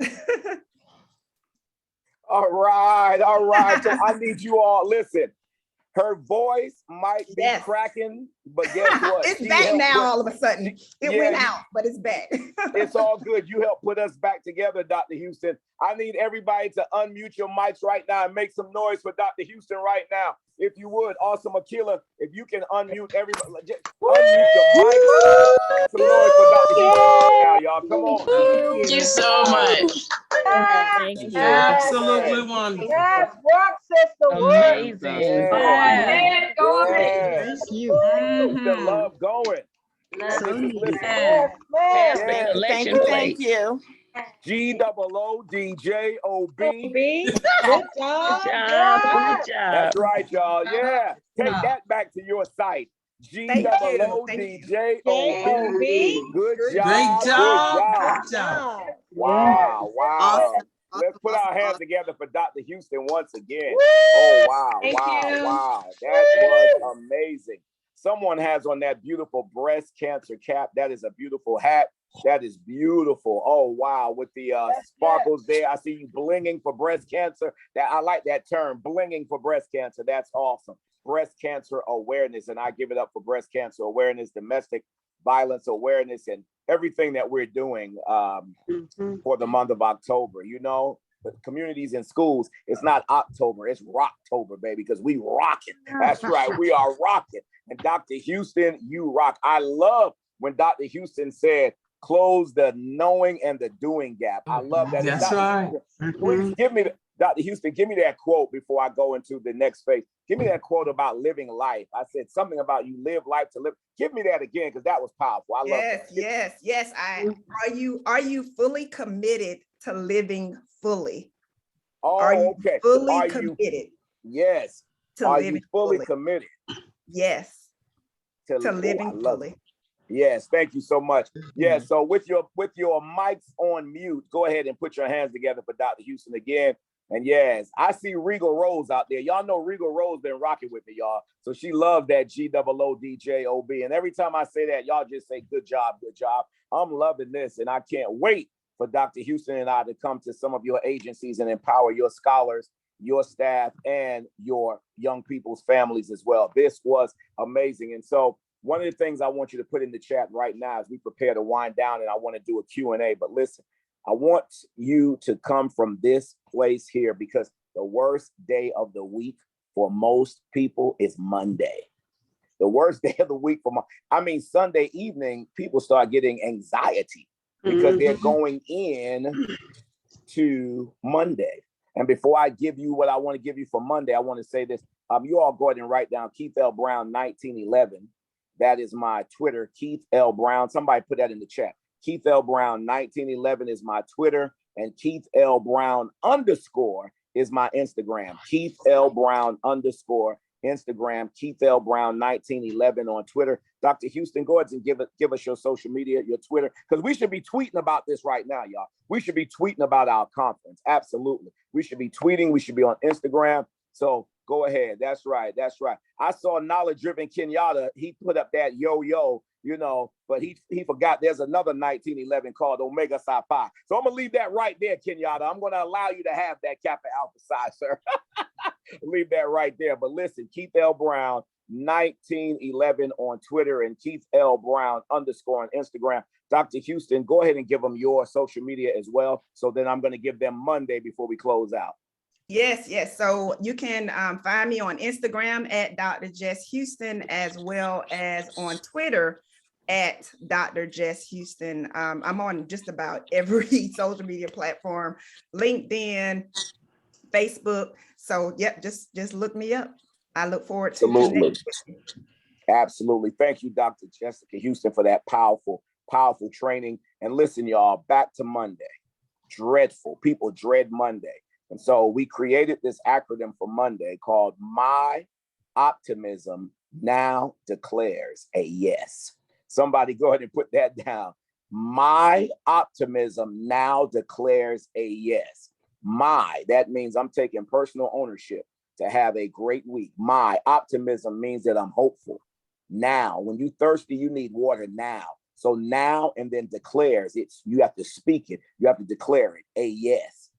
All right, all right. So I need you all, listen, her voice might be cracking, but guess what? It's back now all of a sudden. It went out, but it's back. It's all good. You helped put us back together, Dr. Houston. I need everybody to unmute your mics right now and make some noise for Dr. Houston right now. If you would, awesome Akila, if you can unmute everybody, just unmute your mic. Make some noise for Dr. Houston right now, y'all. Come on. Thank you so much. Thank you. Absolutely wonderful. Yes, work, sister, work. Amazing. Yeah. Go Yeah. ahead. Thank you. Keep the love going. So Listen, needed. Yes, Pass man. the Yes. collection plate. you. GOODJOB. Good Good job. job. Good That's job. right, y'all. Yeah. Take that back to your site. Thank you. GOODJOB. Good job. Great job. Good job. Good job. Wow. Wow. Awesome. Let's put our hands together for Dr. Houston once again. Woo! Oh, wow. Thank Wow. you. Wow. That was amazing. Someone has on that beautiful breast cancer cap. That is a beautiful hat. That is beautiful. Oh, wow. With the sparkles there. I see you blinging for breast cancer. I like that term, blinging for breast cancer. That's awesome. Breast cancer awareness. And I give it up for breast cancer awareness, domestic violence awareness, and everything that we're doing for the month of October. You know, the communities and schools, it's not October, it's Rocktober, baby, because we rocking. That's right. We are rocking. And Dr. Houston, you rock. I love when Dr. Houston said, close the knowing and the doing gap. I love that. That's Dr. right. Houston, please give me, Dr. Houston, give me that quote before I go into the next phase. Give me that quote about living life. I said something about you live life to live. Give me that again, because that was powerful. I love that. Yes. Are you fully committed to living fully? Oh, are you okay. fully Are committed? Yes. To are living you fully committed? Yes. To living fully. It. Yes, thank you so much. Yeah, so with your mics on mute, go ahead and put your hands together for Dr. Houston again. And yes, I see Regal Rose out there. Y'all know Regal Rose been rocking with me, y'all. So she loved that GOODJOB. And every time I say that, y'all just say, good job, good job. I'm loving this. And I can't wait for Dr. Houston and I to come to some of your agencies and empower your scholars, your staff, and your young people's families as well. This was amazing. And so one of the things I want you to put in the chat right now as we prepare to wind down, and I want to do a Q&A, but listen, I want you to come from this place here, because the worst day of the week for most people is Monday. The worst day of the week Sunday evening, people start getting anxiety because they're going in to Monday. And before I give you what I want to give you for Monday, I want to say this. You all go ahead and write down Keith L. Brown 1911. That is my Twitter, Keith L. Brown. Somebody put that in the chat. Keith L. Brown 1911 is my Twitter, and Keith L. Brown _ is my Instagram. Keith L. Brown _ Instagram, Keith L. Brown 1911 on Twitter. Dr. Houston, go ahead and give us your social media, your Twitter, because we should be tweeting about this right now, y'all. We should be tweeting about our conference. Absolutely. We should be tweeting. We should be on Instagram. So go ahead. That's right. That's right. I saw Knowledge Driven Kenyatta. He put up that yo-yo, you know, but he forgot there's another 1911 called Omega Psi Phi. So I'm going to leave that right there, Kenyatta. I'm going to allow you to have that Kappa Alpha Psi, sir. Leave that right there. But listen, Keith L. Brown 1911 on Twitter and Keith L. Brown _ on Instagram. Dr. Houston, go ahead and give them your social media as well. So then I'm going to give them Monday before we close out. Yes. So you can find me on Instagram at Dr. Jess Houston, as well as on Twitter at Dr. Jess Houston. I'm on just about every social media platform, LinkedIn, Facebook. So yep, just look me up. I look forward to connecting with you. Absolutely. Thank you, Dr. Jessica Houston, for that powerful training. And listen, y'all, back to Monday. Dreadful. People dread Monday. And so we created this acronym for Monday called My Optimism Now Declares a Yes. Somebody go ahead and put that down. My optimism now declares a yes. That means I'm taking personal ownership to have a great week. My optimism means that I'm hopeful. Now, when you're thirsty, you need water now. So now and then declares, you have to speak it. You have to declare it, a yes.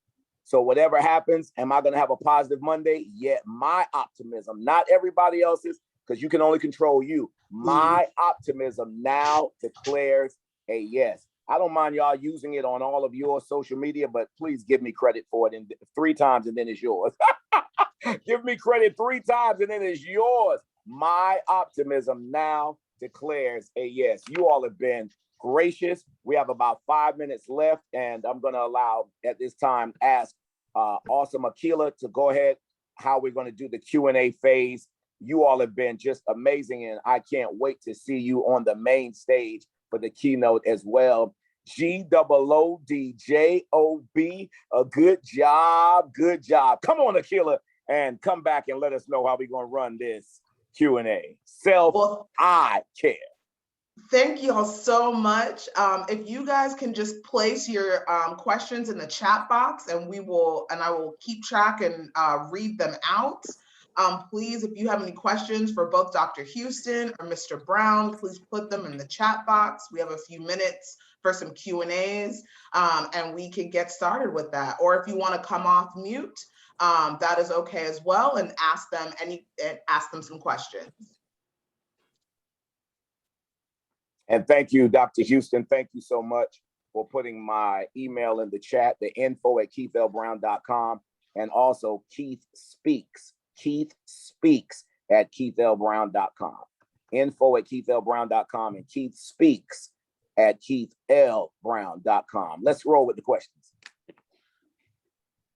So whatever happens, am I going to have a positive Monday? Yeah, my optimism, not everybody else's, because you can only control you. My optimism now declares a yes. I don't mind y'all using it on all of your social media, but please give me credit for it 3 times and then it's yours. Give me credit 3 times and then it's yours. My optimism now declares a yes. You all have been gracious. We have about 5 minutes left, and I'm going to allow at this time ask Awesome Akila to go ahead how we're going to do the Q&A phase. You all have been just amazing, and I can't wait to see you on the main stage for the keynote as well. GOODJOB, a good job. Come on, Akila, and come back and let us know how we're going to run this Q&A. I care. Thank you all so much. If you guys can just place your questions in the chat box, and I will keep track and read them out. Please, if you have any questions for both Dr. Houston or Mr. Brown, please put them in the chat box. We have a few minutes for some Q&As, and we can get started with that. Or if you want to come off mute, that is okay as well, and ask them some questions. And thank you, Dr. Houston. Thank you so much for putting my email in the chat, the info@keithlbrown.com, and also Keith Speaks at keithlbrown.com. Info@keithlbrown.com and Keith Speaks at keithlbrown.com. Let's roll with the questions.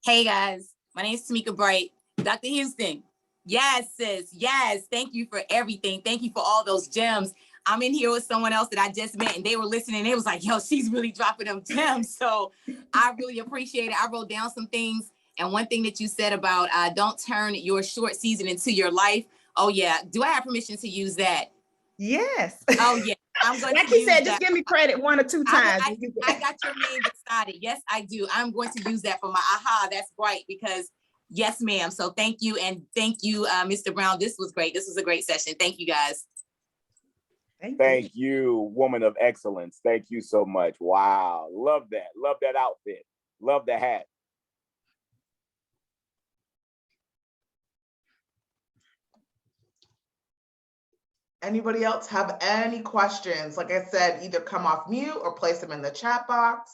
Hey guys, my name is Tamika Bright. Dr. Houston, yes, sis, yes. Thank you for everything. Thank you for all those gems. I'm in here with someone else that I just met, and they were listening. And it was like, yo, she's really dropping them gems. So I really appreciate it. I wrote down some things. And one thing that you said about don't turn your short season into your life. Oh, yeah. Do I have permission to use that? Yes. Oh, yeah. I'm going like to he said, just give me credit 1 or 2 times. I got your name beside it. Yes, I do. I'm going to use that for my aha. That's bright because yes, ma'am. So thank you. And thank you, Mr. Brown. This was great. This was a great session. Thank you, guys. Thank you, woman of excellence. Thank you so much. Wow. Love that. Love that outfit. Love the hat. Anybody else have any questions? Like I said, either come off mute or place them in the chat box.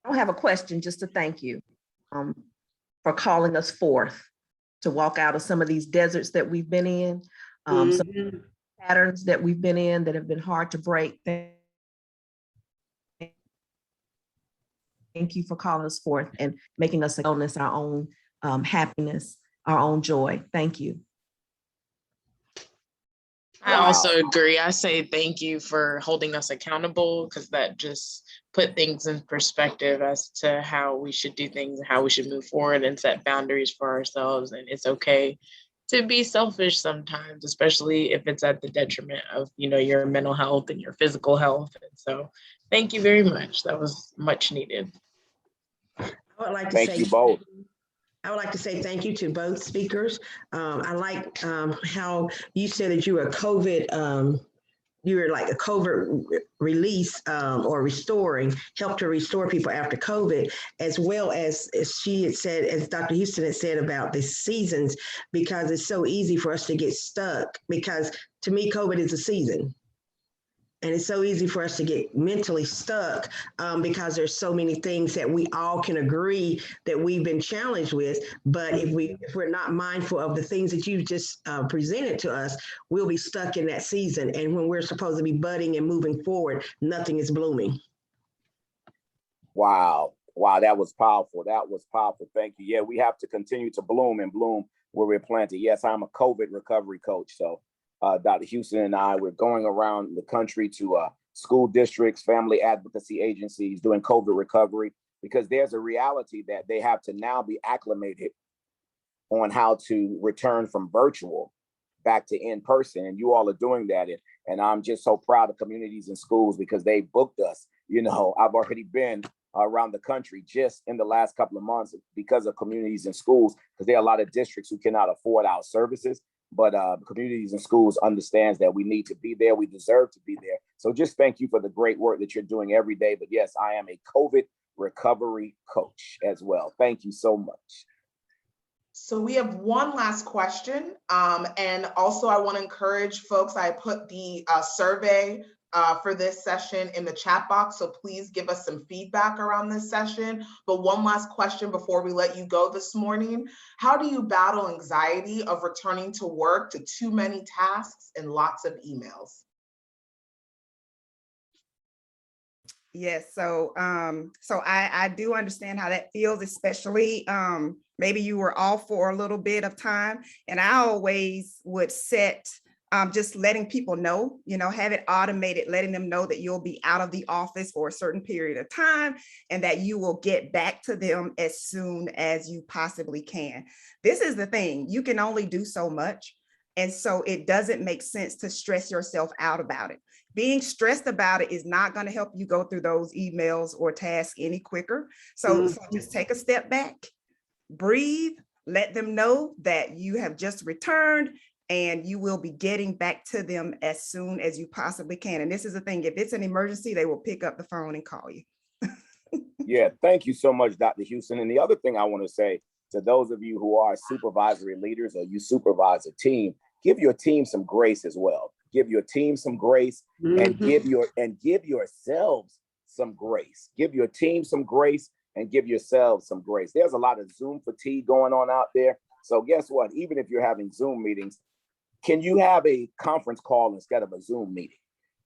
I don't have a question, just to thank you for calling us forth to walk out of some of these deserts that we've been in, some patterns that we've been in that have been hard to break. Thank you for calling us forth and making us wellness, our own happiness, our own joy. Thank you. I also agree. I say thank you for holding us accountable, because that just put things in perspective as to how we should do things and how we should move forward and set boundaries for ourselves. And it's okay to be selfish sometimes, especially if it's at the detriment of, your mental health and your physical health. And so thank you very much. That was much needed. I would like to Thank say you both. I would like to say thank you to both speakers. I like how you said that you were you were like a COVID release or restoring, help to restore people after COVID, as well as she had said, as Dr. Houston had said about the seasons, because it's so easy for us to get stuck, because to me, COVID is a season. And it's so easy for us to get mentally stuck because there's so many things that we all can agree that we've been challenged with. But if we're not mindful of the things that you just presented to us, we'll be stuck in that season. And when we're supposed to be budding and moving forward, nothing is blooming. Wow, that was powerful. That was powerful. Thank you. Yeah, we have to continue to bloom and bloom where we're planted. Yes, I'm a COVID recovery coach. So Dr. Houston and I, we're going around the country to school districts, family advocacy agencies doing COVID recovery, because there's a reality that they have to now be acclimated on how to return from virtual back to in person. And you all are doing that. And I'm just so proud of communities and schools because they booked us. I've already been around the country just in the last couple of months because of communities and schools, because there are a lot of districts who cannot afford our services. But communities and schools understands that we need to be there. We deserve to be there. So just thank you for the great work that you're doing every day. But yes, I am a COVID recovery coach as well. Thank you so much. So we have one last question. And also I want to encourage folks, I put the survey for this session in the chat box. So please give us some feedback around this session. But one last question before we let you go this morning. How do you battle anxiety of returning to work to too many tasks and lots of emails? Yes, so I do understand how that feels, especially maybe you were off for a little bit of time, and I always would set just letting people know, have it automated, letting them know that you'll be out of the office for a certain period of time and that you will get back to them as soon as you possibly can. This is the thing, you can only do so much. And so it doesn't make sense to stress yourself out about it. Being stressed about it is not going to help you go through those emails or tasks any quicker. So just take a step back, breathe, let them know that you have just returned and you will be getting back to them as soon as you possibly can. And this is the thing, if it's an emergency, they will pick up the phone and call you. Yeah, thank you so much, Dr. Houston. And the other thing I want to say to those of you who are supervisory leaders or you supervise a team, give your team some grace as well. Give your team some grace and give yourselves some grace. Give your team some grace and give yourselves some grace. There's a lot of Zoom fatigue going on out there. So guess what? Even if you're having Zoom meetings, can you have a conference call instead of a Zoom meeting?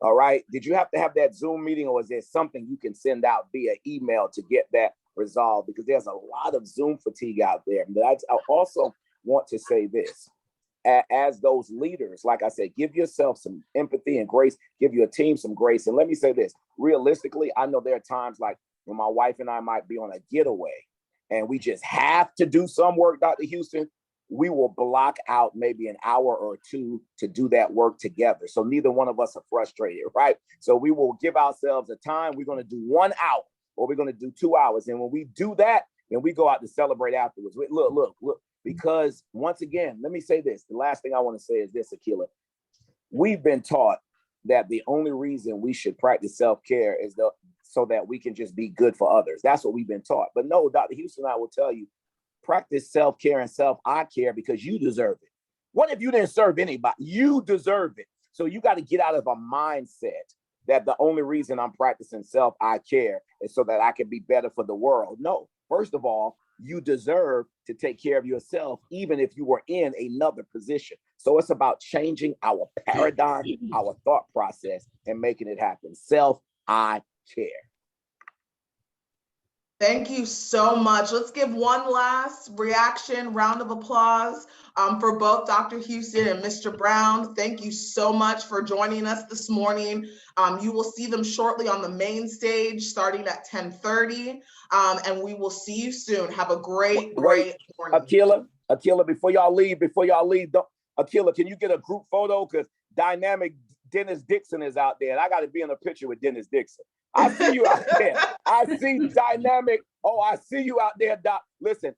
All right. Did you have to have that Zoom meeting, or is there something you can send out via email to get that resolved? Because there's a lot of Zoom fatigue out there. But I also want to say this. As those leaders, like I said, give yourself some empathy and grace, give your team some grace. And let me say this, realistically, I know there are times like when my wife and I might be on a getaway and we just have to do some work, Dr. Houston, we will block out maybe an hour or two to do that work together. So neither one of us are frustrated, right? So we will give ourselves a time. We're going to do 1 hour or we're going to do 2 hours. And when we do that, then we go out to celebrate afterwards. Look. Because once again, let me say this. The last thing I want to say is this, Akila. We've been taught that the only reason we should practice self-care is so that we can just be good for others. That's what we've been taught. But no, Dr. Houston, I will tell you, practice self-care and self-eye care because you deserve it. What if you didn't serve anybody? You deserve it. So you got to get out of a mindset that the only reason I'm practicing self-eye care is so that I can be better for the world. No, first of all, you deserve to take care of yourself, even if you were in another position. So it's about changing our paradigm, our thought process, and making it happen. Self-eye care. Thank you so much. Let's give one last reaction, round of applause for both Dr. Houston and Mr. Brown. Thank you so much for joining us this morning. You will see them shortly on the main stage starting at 10:30, and we will see you soon. Have a great morning. Akila, before y'all leave, Akila, can you get a group photo? Because dynamic Dennis Dixon is out there, and I got to be in a picture with Dennis Dixon. I see you out there. I see dynamic. Oh, I see you out there, Doc. Listen,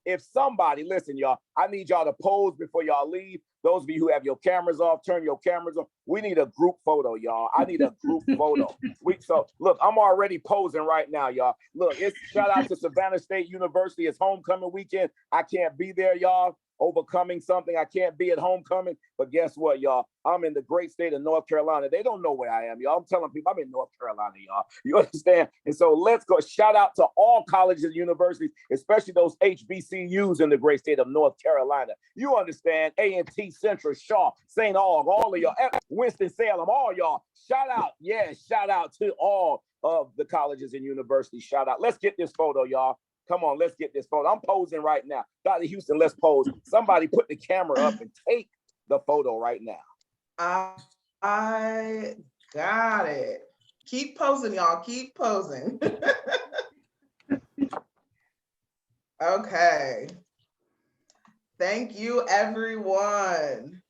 y'all, I need y'all to pose before y'all leave. Those of you who have your cameras off, turn your cameras on. We need a group photo, y'all. I need a group photo. So look, I'm already posing right now, y'all. Look, it's shout out to Savannah State University. It's homecoming weekend. I can't be there, y'all. Overcoming something. I can't be at homecoming, but guess what, y'all? I'm in the great state of North Carolina. They don't know where I am, y'all. I'm telling people I'm in North Carolina, y'all. You understand? And so let's go. Shout out to all colleges and universities, especially those HBCUs in the great state of North Carolina. You understand? A&T, Central, Shaw, St. Aug, all of y'all, Winston-Salem, all y'all. Shout out, shout out to all of the colleges and universities. Shout out. Let's get this photo, y'all. Come on, let's get this photo. I'm posing right now. Dr. Houston, let's pose. Somebody put the camera up and take the photo right now. I got it. Keep posing, y'all. Keep posing. Okay. Thank you, everyone.